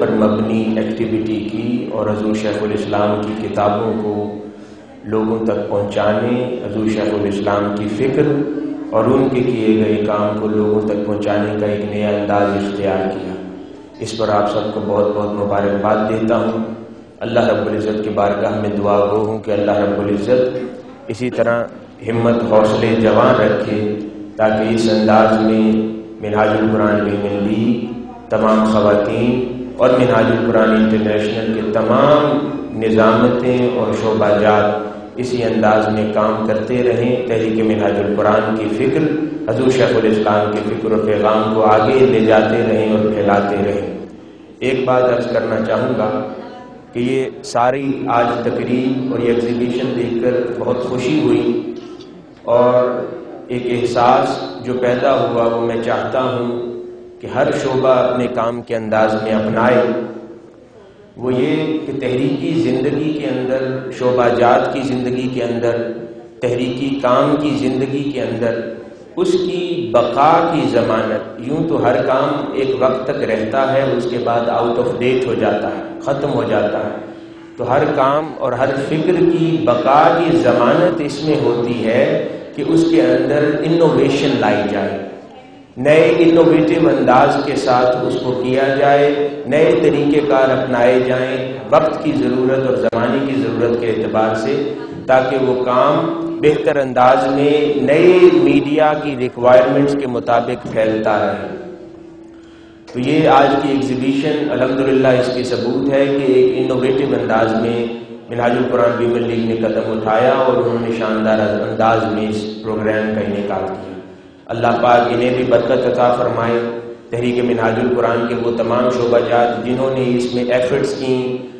پر مبنی ایکٹیویٹی کی اور حضور شیخ الاسلام کی کتابوں کو لوگوں تک پہنچانے، حضور شیخ الاسلام کی فکر اور ان کے کیے گئے کام کو لوگوں تک پہنچانے کا ایک نیا انداز اختیار کیا۔ اس پر آپ سب کو بہت بہت مبارکباد دیتا ہوں۔ اللہ رب العزت کی بارگاہ میں دعا گو ہوں کہ اللہ رب العزت اسی طرح ہمت حوصلے جوان رکھے تاکہ اس انداز میں منہاج القرآن ویمن لیگ، تمام خواتین اور منہاج القرآن انٹرنیشنل کے تمام نظامتیں اور شعبہ جات اسی انداز میں کام کرتے رہیں، تحریک منہاج القرآن کی فکر، حضور شیخ الاسلام کی فکر و پیغام کو آگے لے جاتے رہیں اور پھیلاتے رہیں۔ ایک بات عرض کرنا چاہوں گا کہ یہ ساری آج تقریب اور یہ ایگزیبیشن دیکھ کر بہت خوشی ہوئی، اور ایک احساس جو پیدا ہوا وہ میں چاہتا ہوں کہ ہر شعبہ اپنے کام کے انداز میں اپنائے۔ وہ یہ کہ تحریکی زندگی کے اندر، شعبہ جات کی زندگی کے اندر، تحریکی کام کی زندگی کے اندر اس کی بقا کی ضمانت، یوں تو ہر کام ایک وقت تک رہتا ہے، اس کے بعد آؤٹ آف ڈیٹ ہو جاتا ہے، ختم ہو جاتا ہے، تو ہر کام اور ہر فکر کی بقا کی ضمانت اس میں ہوتی ہے کہ اس کے اندر انوویشن لائی جائے، نئے انوویٹو انداز کے ساتھ اس کو کیا جائے، نئے طریقہ کار اپنائے جائیں وقت کی ضرورت اور زمانے کی ضرورت کے اعتبار سے، تاکہ وہ کام بہتر انداز میں نئے میڈیا کی ریکوائرمنٹس کے مطابق پھیلتا ہے۔ تو یہ آج کی ایگزیبیشن الحمدللہ اس کی ثبوت ہے کہ ایک انوویٹو انداز میں منہاج القرآن ویمن لیگ نے قدم اٹھایا اور انہوں نے شاندار انداز میں اس پروگرام کا انعقاد کیا۔ اللہ پاک انہیں بھی برکت عطا فرمائے، تحریک منہاج القرآن کے وہ تمام شعبہ جات جنہوں نے اس میں ایفرٹس کی،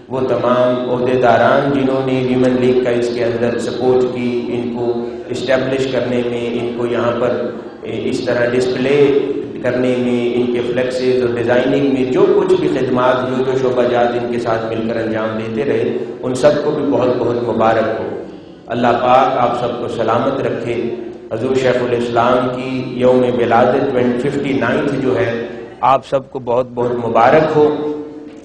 وہ تمام عہدیداران جنہوں نے ویمن لیگ کا اس کے اندر سپورٹ کی، ان کو اسٹیبلش کرنے میں، ان کو یہاں پر اس طرح ڈسپلے کرنے میں، ان کے فلیکسز اور ڈیزائننگ میں جو کچھ بھی خدمات جو شعبہ جات ان کے ساتھ مل کر انجام دیتے رہے، ان سب کو بھی بہت بہت مبارک ہو۔ اللہ پاک آپ سب کو سلامت رکھے۔ حضور شیخ الاسلام کی یوم ولادت 59 جو ہے، آپ سب کو بہت بہت مبارک ہو۔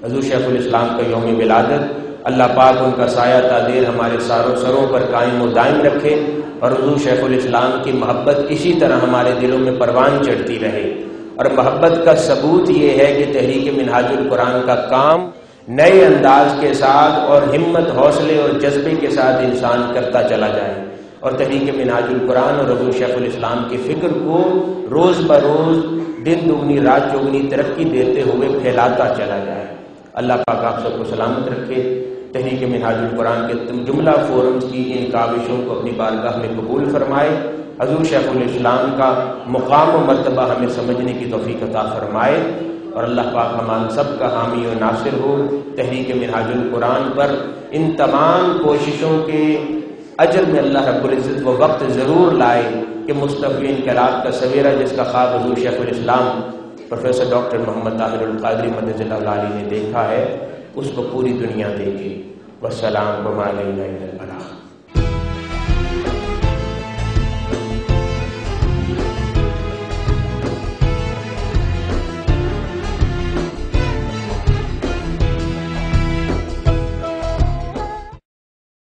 حضور شیخ الاسلام کا یوم ولادت، اللہ پاک ان کا سایہ تادیر ہمارے سروں پر قائم و دائم رکھے، اور حضور شیخ الاسلام کی محبت اسی طرح ہمارے دلوں میں پروان چڑھتی رہے۔ اور محبت کا ثبوت یہ ہے کہ تحریک منہاج القرآن کا کام نئے انداز کے ساتھ اور ہمت، حوصلے اور جذبے کے ساتھ انسان کرتا چلا جائے، اور تحریک منہاج القرآن اور حضور شیخ الاسلام کی فکر کو روز بروز دن دگنی رات چوگنی ترقی دیتے ہوئے پھیلاتا چلا جائے۔ اللہ پاک آپ سب کو سلامت رکھے، تحریک منہاج القرآن کے جملہ فورمز کی ان کاوشوں کو اپنی بارگاہ میں قبول فرمائے، حضور شیخ الاسلام کا مقام و مرتبہ ہمیں سمجھنے کی توفیق عطا فرمائے، اور اللہ پاک ہم سب کا حامی و ناصر ہو۔ تحریک منہاج القرآن پر ان تمام کوششوں کے اجر میں اللہ رب العزت وہ وقت ضرور لائے کہ مصطفی انقلاب کا سویرا جس کا خواب حضور شیخ الاسلام پروفیسر ڈاکٹر محمد طاہر القادری مدد اللہ علیہ نے دیکھا ہے، اس کو پوری دنیا دیکھے۔ والسلام علینا الا البلاغ۔